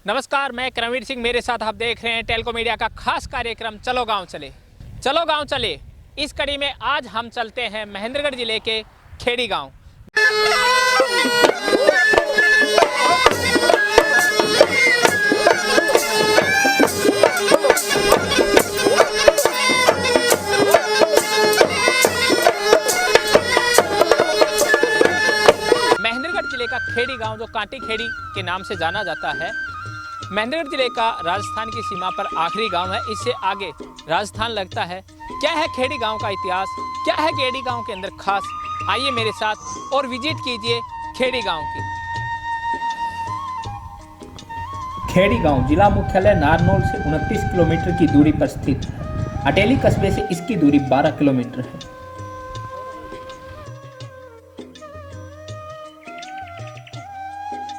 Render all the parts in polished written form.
नमस्कार, मैं करमवीर सिंह। मेरे साथ आप देख रहे हैं टेलको मीडिया का खास कार्यक्रम चलो गांव चले। चलो गांव चले इस कड़ी में आज हम चलते हैं महेंद्रगढ़ जिले के खेड़ी गांव। महेंद्रगढ़ जिले का खेड़ी गांव जो कांटी खेड़ी के नाम से जाना जाता है, महेंद्रगढ़ जिले का राजस्थान की सीमा पर आखिरी गांव है। इससे आगे राजस्थान लगता है। क्या है खेड़ी गांव का इतिहास, क्या है खेड़ी गांव के अंदर खास, आइए मेरे साथ और विजिट कीजिए खेड़ी गांव की। खेड़ी गांव जिला मुख्यालय नारनौल से 29 किलोमीटर की दूरी पर स्थित है। अटेली कस्बे से इसकी दूरी 12 किलोमीटर है।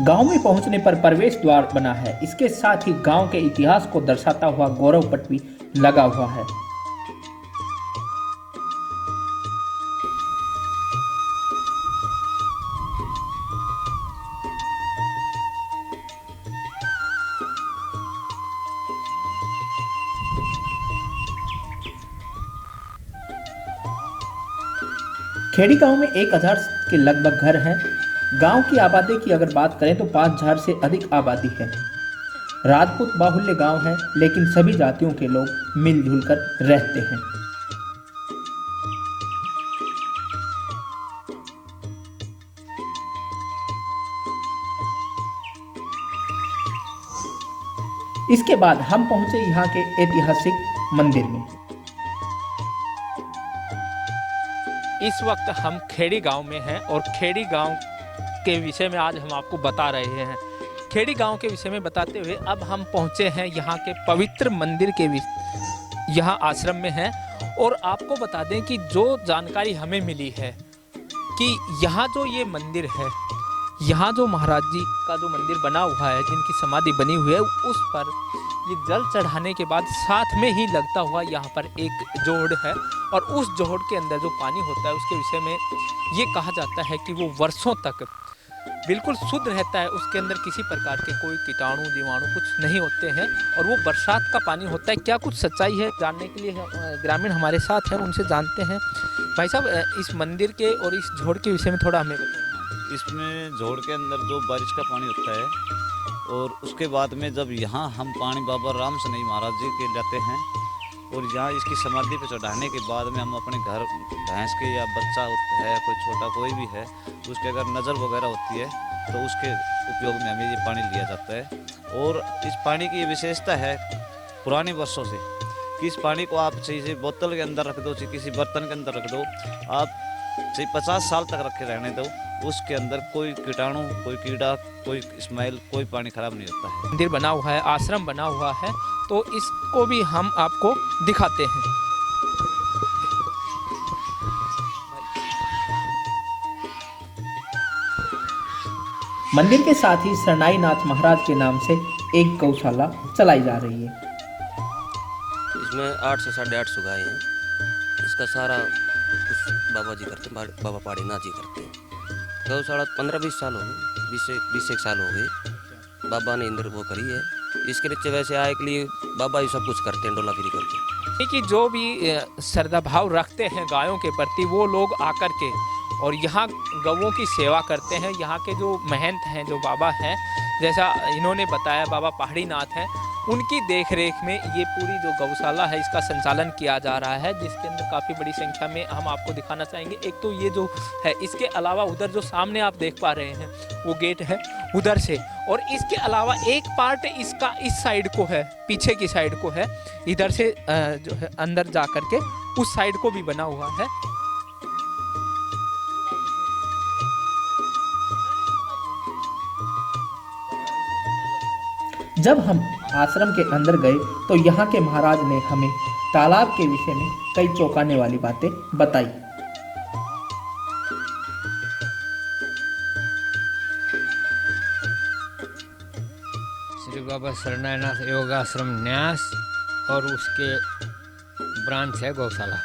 गांव में पहुंचने पर प्रवेश द्वार बना है। इसके साथ ही गांव के इतिहास को दर्शाता हुआ गौरव पट भी लगा हुआ है। खेड़ी गांव में 1000 के लगभग घर हैं। गांव की आबादी की अगर बात करें तो 5000 से अधिक आबादी है। राजपूत बाहुल्य गांव है, लेकिन सभी जातियों के लोग मिलजुल कर रहते हैं। इसके बाद हम पहुंचे यहाँ के ऐतिहासिक मंदिर में। इस वक्त हम खेड़ी गांव में हैं और खेड़ी गांव के विषय में आज हम आपको बता रहे हैं। खेड़ी गांव के विषय में बताते हुए अब हम पहुंचे हैं यहाँ के पवित्र मंदिर के यहाँ आश्रम में हैं। और आपको बता दें कि जो जानकारी हमें मिली है कि यहाँ जो ये मंदिर है, यहाँ जो महाराज जी का जो मंदिर बना हुआ है, जिनकी समाधि बनी हुई है, उस पर ये जल चढ़ाने के बाद साथ में ही लगता हुआ यहाँ पर एक जोड़ है। और उस जोड़ के अंदर जो पानी होता है उसके विषय में ये कहा जाता है कि वो वर्षों तक बिल्कुल शुद्ध रहता है। उसके अंदर किसी प्रकार के कोई कीटाणु जीवाणु कुछ नहीं होते हैं और वो बरसात का पानी होता है। क्या कुछ सच्चाई है जानने के लिए ग्रामीण हमारे साथ हैं, उनसे जानते हैं। भाई साहब, इस मंदिर के और इस जोड़ के विषय में थोड़ा हमें बताएं। इसमें जोड़ के अंदर जो बारिश का पानी होता है और उसके बाद में जब यहाँ हम पानी बाबा राम सनई महाराज जी के जाते हैं और यहाँ इसकी समाधि पे चढ़ाने के बाद में हम अपने घर भैंस के या बच्चा है कोई छोटा कोई भी है उसके अगर नज़र वगैरह होती है तो उसके उपयोग में हमें ये पानी लिया जाता है। और इस पानी की विशेषता है पुराने वर्षों से कि इस पानी को आप चाहे बोतल के अंदर रख दो, चाहे किसी बर्तन के अंदर रख दो, आप चाहे 50 साल तक रखे रहने दो, उसके अंदर कोई कीटाणु, कोई कीड़ा, कोई स्मेल, कोई पानी खराब नहीं होता है। मंदिर बना हुआ है, आश्रम बना हुआ है, तो इसको भी हम आपको दिखाते हैं। मंदिर के साथ ही शरणाई नाथ महाराज के नाम से एक गौशाला चलाई जा रही है। इसमें 800 से 850 गाय हैं। इसका सारा कुछ बाबा जी करते हैं, बाबा पाड़ी नाथ जी करते हैं। गौशाला 15-20 साल हो गए, 20 साल हो गए। बाबा ने इंद्र वो करी है। इसके नीचे वैसे आए के लिए बाबा ही सब कुछ करते हैं, डोला फिरी करके। कि जो भी श्रद्धा भाव रखते हैं गायों के प्रति, वो लोग आकर के और यहाँ गौओं की सेवा करते हैं। यहाँ के जो महंत हैं, जो बाबा हैं, जैसा इन्होंने बताया बाबा पहाड़ी नाथ हैं, उनकी देखरेख में ये पूरी जो गौशाला है इसका संचालन किया जा रहा है, जिसके अंदर काफ़ी बड़ी संख्या में हम आपको दिखाना चाहेंगे। एक तो ये जो है, इसके अलावा उधर जो सामने आप देख पा रहे हैं वो गेट है उधर से, और इसके अलावा एक पार्ट इसका इस साइड को है, पीछे की साइड को है, इधर से जो है अंदर जा कर के उस साइड को भी बना हुआ है। जब हम आश्रम के अंदर गए तो यहाँ के महाराज ने हमें तालाब के विषय में कई चौंकाने वाली बातें बताई। श्री बाबा शरणाईनाथ योगाश्रम न्यास और उसके ब्रांच है गौशाला।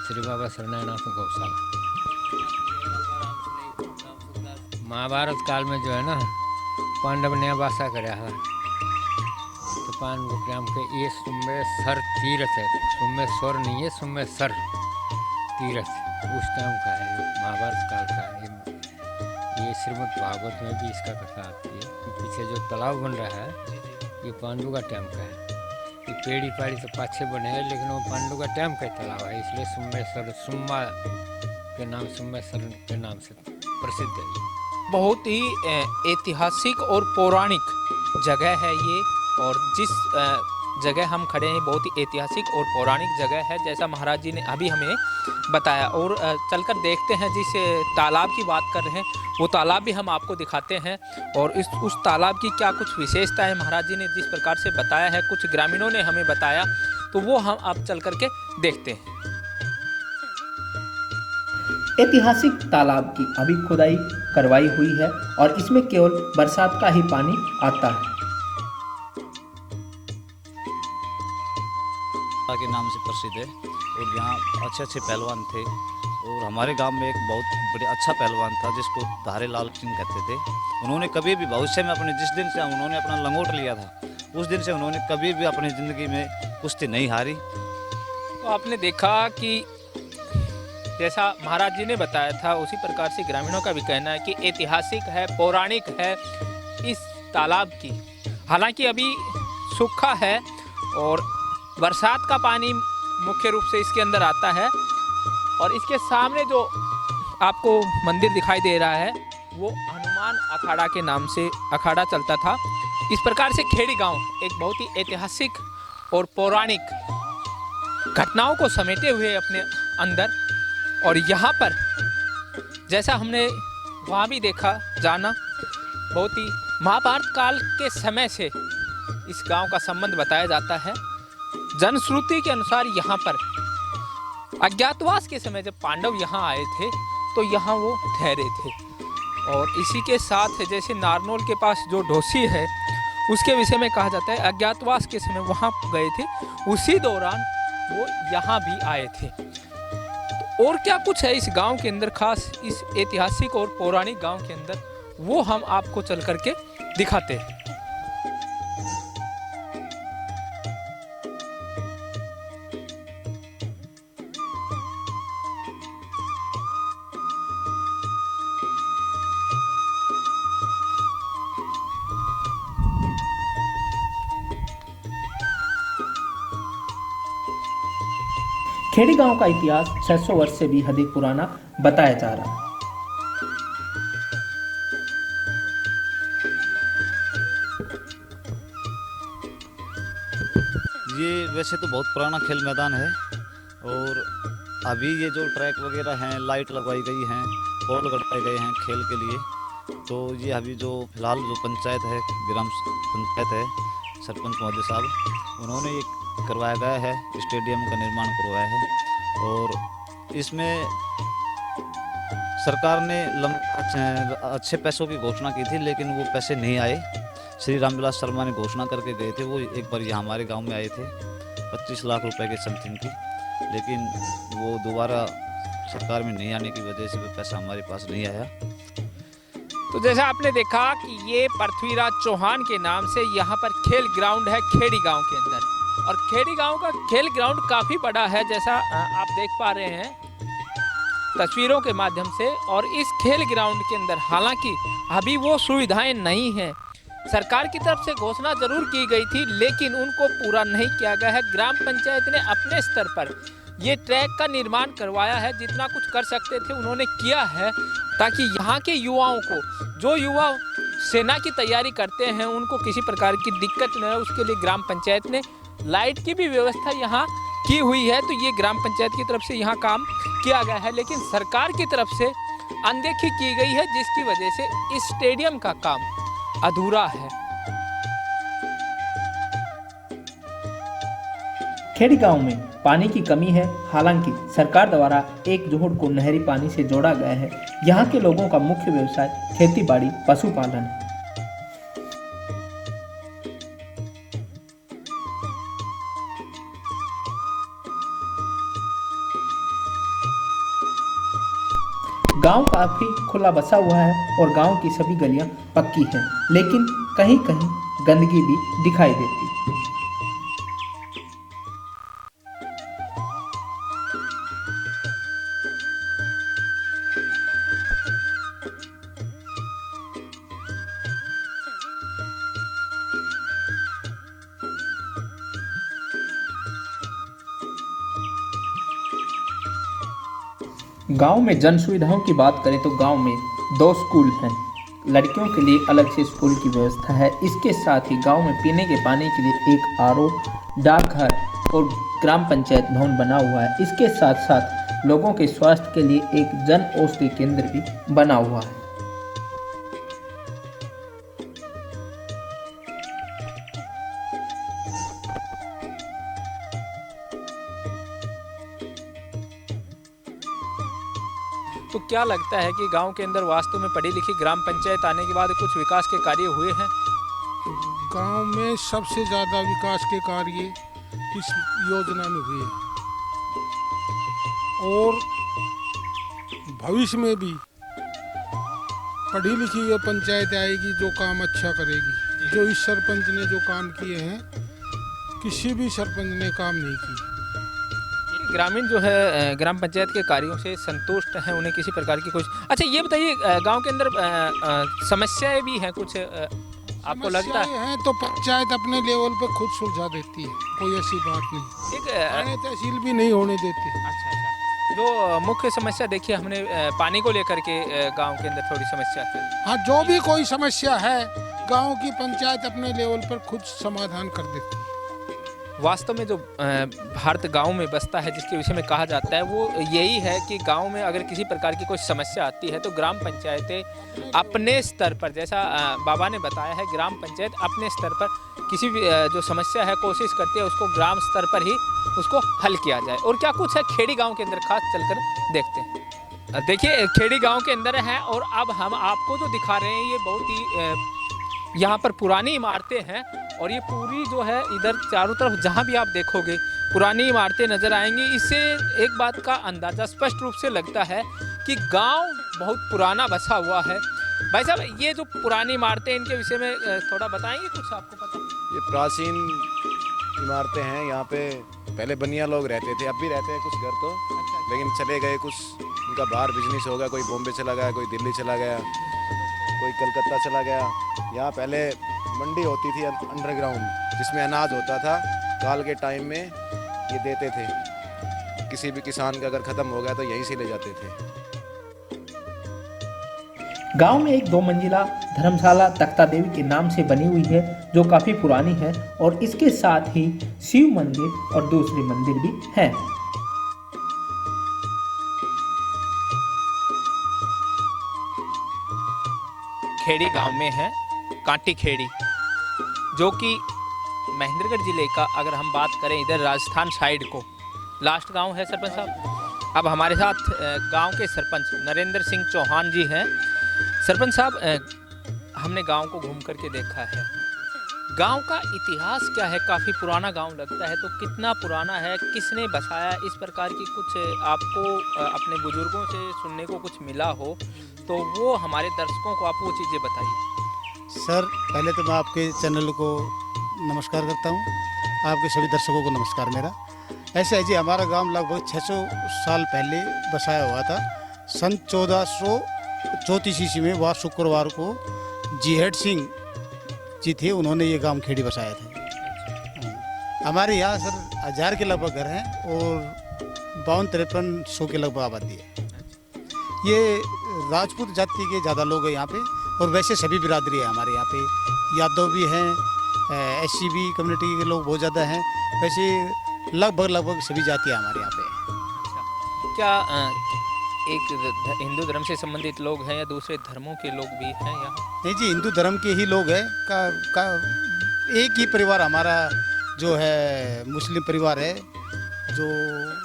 श्री बाबा शरणाईनाथ गौशाला। महाभारत काल में जो है ना, पांडव ने वासा कराया था तो पांडव ग्राम के ये सुमेसर तीर्थ है, सुमेश्वर नहीं है, सुमेसर तीर्थ उस टाइम का है, महाभारत काल का है। ये श्रीमद् भागवत में भी इसका कथा आती है कि पीछे जो तालाब बन रहा है ये पांडु का टाइम का है। ये पेड़ी पाड़ी तो पाछे बने हैं लेकिन वो पांडु का टाइम का तालाब है, इसलिए सुमेश्वर सुम्मा के नाम, सुमेश्वर के नाम से प्रसिद्ध है। बहुत ही ऐतिहासिक और पौराणिक जगह है ये, और जिस जगह हम खड़े हैं बहुत ही ऐतिहासिक और पौराणिक जगह है, जैसा महाराज जी ने अभी हमें बताया। और चलकर देखते हैं, जिस तालाब की बात कर रहे हैं वो तालाब भी हम आपको दिखाते हैं, और उस तालाब की क्या कुछ विशेषता है महाराज जी ने जिस प्रकार से बताया है, कुछ ग्रामीणों ने हमें बताया, तो वो हम आप चल करके देखते हैं। ऐतिहासिक तालाब की अभी खुदाई करवाई हुई है और इसमें केवल बरसात का ही पानी आता है। के नाम से प्रसिद्ध है और यहाँ अच्छे अच्छे पहलवान थे, और हमारे गांव में एक बहुत बड़ा अच्छा पहलवान था जिसको धारे लाल सिंह कहते थे। उन्होंने कभी भी भविष्य में अपने जिस दिन से उन्होंने अपना लंगोट लिया था उस दिन से उन्होंने कभी भी अपनी ज़िंदगी में कुश्ती नहीं हारी। तो आपने देखा कि जैसा महाराज जी ने बताया था उसी प्रकार से ग्रामीणों का भी कहना है कि ऐतिहासिक है, पौराणिक है इस तालाब की। हालांकि अभी सूखा है और बरसात का पानी मुख्य रूप से इसके अंदर आता है, और इसके सामने जो आपको मंदिर दिखाई दे रहा है वो हनुमान अखाड़ा के नाम से अखाड़ा चलता था। इस प्रकार से खेड़ी गांव एक बहुत ही ऐतिहासिक और पौराणिक घटनाओं को समेटे हुए अपने अंदर, और यहाँ पर जैसा हमने वहाँ भी देखा जाना, बहुत ही महाभारत काल के समय से इस गांव का संबंध बताया जाता है। जनश्रुति के अनुसार यहाँ पर अज्ञातवास के समय जब पांडव यहाँ आए थे तो यहाँ वो ठहरे थे, और इसी के साथ जैसे नारनौल के पास जो ढोसी है उसके विषय में कहा जाता है अज्ञातवास के समय वहाँ गए थे, उसी दौरान वो यहाँ भी आए थे। तो और क्या कुछ है इस गांव के अंदर खास, इस ऐतिहासिक और पौराणिक गांव के अंदर, वो हम आपको चल करके दिखाते हैं। खेड़ी गांव का इतिहास 600 वर्ष से भी अधिक पुराना बताया जा रहा है। ये वैसे तो बहुत पुराना खेल मैदान है, और अभी ये जो ट्रैक वगैरह हैं, लाइट लगवाई गई हैं, पोल लगाए गए हैं खेल के लिए। तो ये अभी जो फिलहाल जो पंचायत है, ग्राम पंचायत है, सरपंच महोदय साहब, उन्होंने एक करवाया गया है, स्टेडियम का निर्माण करवाया है। और इसमें सरकार ने अच्छे पैसों की घोषणा की थी, लेकिन वो पैसे नहीं आए। श्री रामविलास शर्मा ने घोषणा करके गए थे, वो एक बार यहाँ हमारे गांव में आए थे 25 लाख रुपए के समथिंग की, लेकिन वो दोबारा सरकार में नहीं आने की वजह से वो पैसा हमारे पास नहीं आया। तो जैसा आपने देखा कि ये पृथ्वीराज चौहान के नाम से यहाँ पर खेल ग्राउंड है खेड़ी गांव के अंदर, और खेड़ी गांव का खेल ग्राउंड काफ़ी बड़ा है, जैसा आप देख पा रहे हैं तस्वीरों के माध्यम से। और इस खेल ग्राउंड के अंदर हालांकि अभी वो सुविधाएं नहीं हैं, सरकार की तरफ से घोषणा जरूर की गई थी लेकिन उनको पूरा नहीं किया गया है। ग्राम पंचायत ने अपने स्तर पर ये ट्रैक का निर्माण करवाया है, जितना कुछ कर सकते थे उन्होंने किया है, ताकि यहाँ के युवाओं को, जो युवा सेना की तैयारी करते हैं, उनको किसी प्रकार की दिक्कत न हो, उसके लिए ग्राम पंचायत ने लाइट की भी व्यवस्था यहाँ की हुई है। तो ये ग्राम पंचायत की तरफ से यहाँ काम किया गया है, लेकिन सरकार की तरफ से अनदेखी की गई है, जिसकी वजह से इस स्टेडियम का काम अधूरा है। खेड़ी गांव में पानी की कमी है, हालांकि सरकार द्वारा एक जोहड़ को नहरी पानी से जोड़ा गया है। यहाँ के लोगों का मुख्य व्यवसाय खेती-बाड़ी, पशुपालन है। गांव काफी खुला बसा हुआ है और गांव की सभी गलियां पक्की हैं, लेकिन कहीं कहीं गंदगी भी दिखाई देती है। गांव में जन सुविधाओं की बात करें तो गांव में 2 स्कूल हैं। लड़कियों के लिए अलग से स्कूल की व्यवस्था है। इसके साथ ही गांव में पीने के पानी के लिए एक आरओ, डाकघर और ग्राम पंचायत भवन बना हुआ है। इसके साथ साथ लोगों के स्वास्थ्य के लिए एक जन औषधि केंद्र भी बना हुआ है। तो क्या लगता है कि गांव के अंदर वास्तव में पढ़ी लिखी ग्राम पंचायत आने के बाद कुछ विकास के कार्य हुए हैं? गांव में सबसे ज़्यादा विकास के कार्य इस योजना में हुए और भविष्य में भी पढ़ी लिखी ये पंचायत आएगी जो काम अच्छा करेगी। जो इस सरपंच ने जो काम किए हैं किसी भी सरपंच ने काम नहीं किए। ग्रामीण जो है ग्राम पंचायत के कार्यों से संतुष्ट हैं, उन्हें किसी प्रकार की कुछ। अच्छा ये बताइए, गांव के अंदर समस्याएं भी हैं कुछ, आपको लगता है? तो पंचायत अपने लेवल पे खुद सुलझा देती है, कोई ऐसी बात नहीं। एक तहसील भी नहीं होने देती। अच्छा, जो मुख्य समस्या देखिए हमने पानी को लेकर के गांव के अंदर थोड़ी समस्या है। हाँ, जो भी कोई समस्या है गांव की पंचायत अपने लेवल पर खुद समाधान कर देती है। वास्तव में जो भारत गांव में बसता है जिसके विषय में कहा जाता है वो यही है कि गांव में अगर किसी प्रकार की कोई समस्या आती है तो ग्राम पंचायतें अपने स्तर पर, जैसा बाबा ने बताया है, ग्राम पंचायत अपने स्तर पर किसी भी जो समस्या है कोशिश करती है उसको ग्राम स्तर पर ही उसको हल किया जाए। और क्या कुछ है खेड़ी गाँव के अंदर, खास चलकर देखते हैं। देखिए खेड़ी गाँव के अंदर है और अब हम आपको जो दिखा रहे हैं ये बहुत ही यहाँ पर पुरानी इमारतें हैं और ये पूरी जो है इधर चारों तरफ जहाँ भी आप देखोगे पुरानी इमारतें नज़र आएंगी। इससे एक बात का अंदाज़ा स्पष्ट रूप से लगता है कि गांव बहुत पुराना बसा हुआ है। भाई साहब, ये जो पुरानी इमारतें इनके विषय में थोड़ा बताएंगे कुछ, आपको पता? ये प्राचीन इमारतें हैं। यहाँ पे पहले बनिया लोग रहते थे, अब भी रहते हैं कुछ घर तो, लेकिन चले गए कुछ, उनका बाहर बिजनेस हो गया, कोई बॉम्बे चला गया, कोई दिल्ली चला गया, कोई कलकत्ता चला गया। यहाँ पहले मंडी होती थी अंडरग्राउंड, जिसमें अनाज होता था, काल के टाइम में ये देते थे। किसी भी किसान का अगर ख़त्म हो गया तो यहीं से ले जाते थे। गांव में एक 2 मंजिला धर्मशाला तख्ता देवी के नाम से बनी हुई है जो काफ़ी पुरानी है और इसके साथ ही शिव मंदिर और दूसरे मंदिर भी हैं। खेड़ी गांव में है कांटी खेड़ी, जो कि महेंद्रगढ़ जिले का, अगर हम बात करें इधर राजस्थान साइड को लास्ट गांव है। सरपंच साहब, अब हमारे साथ गांव के सरपंच नरेंद्र सिंह चौहान जी हैं। सरपंच साहब, हमने गांव को घूम करके देखा है, गांव का इतिहास क्या है? काफ़ी पुराना गांव लगता है, तो कितना पुराना है, किसने बसाया? इस प्रकार की कुछ आपको अपने बुजुर्गों से सुनने को कुछ मिला हो तो वो हमारे दर्शकों को आप वो चीज़ें बताइए। सर, पहले तो मैं आपके चैनल को नमस्कार करता हूँ, आपके सभी दर्शकों को नमस्कार मेरा। ऐसा है जी, हमारा गांव लगभग 600 साल पहले बसाया हुआ था। सन 1434 ईस्वी में वार शुक्रवार को जीहेड सिंह जी थे, उन्होंने ये गांव खेड़ी बसाया था। हमारे यहाँ सर 1000 के लगभग घर हैं और 52-53 के लगभग आबादी है। ये राजपूत जाति के ज़्यादा लोग हैं यहाँ पे, और वैसे सभी बिरादरी है हमारे यहाँ पे। यादव भी हैं, एससी भी कम्युनिटी के लोग बहुत ज़्यादा हैं। वैसे लगभग सभी जातियाँ हमारे यहाँ पे। क्या एक हिंदू धर्म से संबंधित लोग हैं या दूसरे धर्मों के लोग भी हैं यहाँ? नहीं जी, हिंदू धर्म के ही लोग हैं। एक ही परिवार हमारा जो है मुस्लिम परिवार है, जो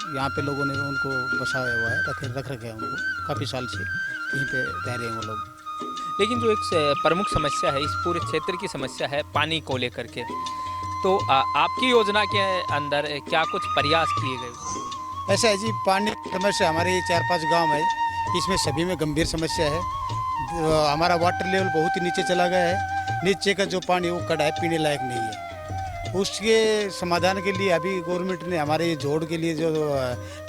यहाँ पे लोगों ने उनको बसाया हुआ है, रख रखे हैं उनको काफ़ी साल से यहीं पे रह रहे हैं वो लोग। लेकिन जो एक प्रमुख समस्या है इस पूरे क्षेत्र की समस्या है पानी को लेकर के, तो आपकी योजना के अंदर क्या कुछ प्रयास किए गए? ऐसा है जी, पानी की समस्या हमारे 4-5 गांव है, इसमें सभी में गंभीर समस्या है। हमारा वाटर लेवल बहुत ही नीचे चला गया है। नीचे का जो पानी वो कड़ा है, पीने लायक नहीं है। उसके समाधान के लिए अभी गवर्नमेंट ने हमारे जोड़ के लिए जो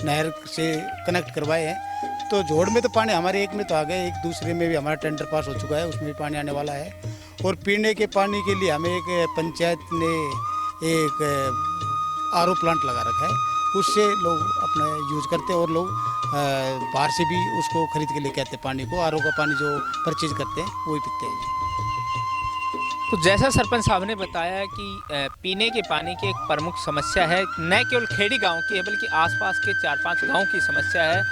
नहर से कनेक्ट करवाए हैं, तो जोड़ में तो पानी हमारे एक में तो आ गए, एक दूसरे में भी हमारा टेंडर पास हो चुका है, उसमें भी पानी आने वाला है। और पीने के पानी के लिए हमें एक पंचायत ने एक आरओ प्लांट लगा रखा है, उससे लोग अपना यूज करते हैं और लोग बाहर से भी उसको खरीद के लेके आते हैं पानी को। आरओ का पानी जो परचेज करते हैं वही पीते हैं। तो जैसा सरपंच साहब ने बताया कि पीने के पानी की एक प्रमुख समस्या है, न केवल खेड़ी गांव की है बल्कि आसपास के 4-5 गांव की समस्या है।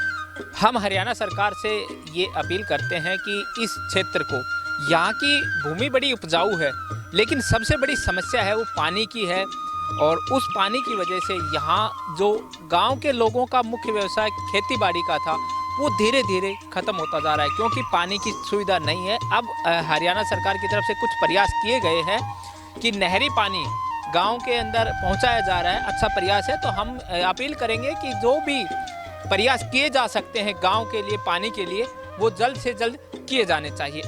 हम हरियाणा सरकार से ये अपील करते हैं कि इस क्षेत्र को, यहाँ की भूमि बड़ी उपजाऊ है लेकिन सबसे बड़ी समस्या है वो पानी की है, और उस पानी की वजह से यहाँ जो गांव के लोगों का मुख्य व्यवसाय खेती बाड़ी का था वो धीरे धीरे ख़त्म होता जा रहा है, क्योंकि पानी की सुविधा नहीं है। अब हरियाणा सरकार की तरफ से कुछ प्रयास किए गए हैं कि नहरी पानी गांव के अंदर पहुंचाया जा रहा है, अच्छा प्रयास है। तो हम अपील करेंगे कि जो भी प्रयास किए जा सकते हैं गांव के लिए, पानी के लिए, वो जल्द से जल्द किए जाने चाहिए।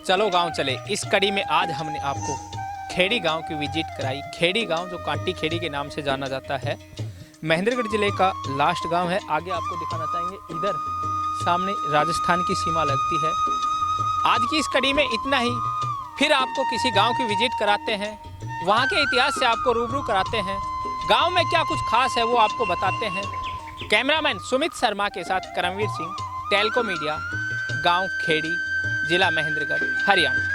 चलो गांव चले, इस कड़ी में आज हमने आपको खेड़ी गांव की विजिट कराई। खेड़ी गांव जो कांटी खेड़ी के नाम से जाना जाता है, महेंद्रगढ़ जिले का लास्ट गांव है। आगे आपको दिखाना चाहेंगे, इधर सामने राजस्थान की सीमा लगती है। आज की इस कड़ी में इतना ही, फिर आपको किसी गांव की विजिट कराते हैं, वहां के इतिहास से आपको रूबरू कराते हैं, गांव में क्या कुछ खास है वो आपको बताते हैं। कैमरामैन सुमित शर्मा के साथ करमवीर सिंह, टेलको मीडिया, गांव खेड़ी, जिला महेंद्रगढ़, हरियाणा।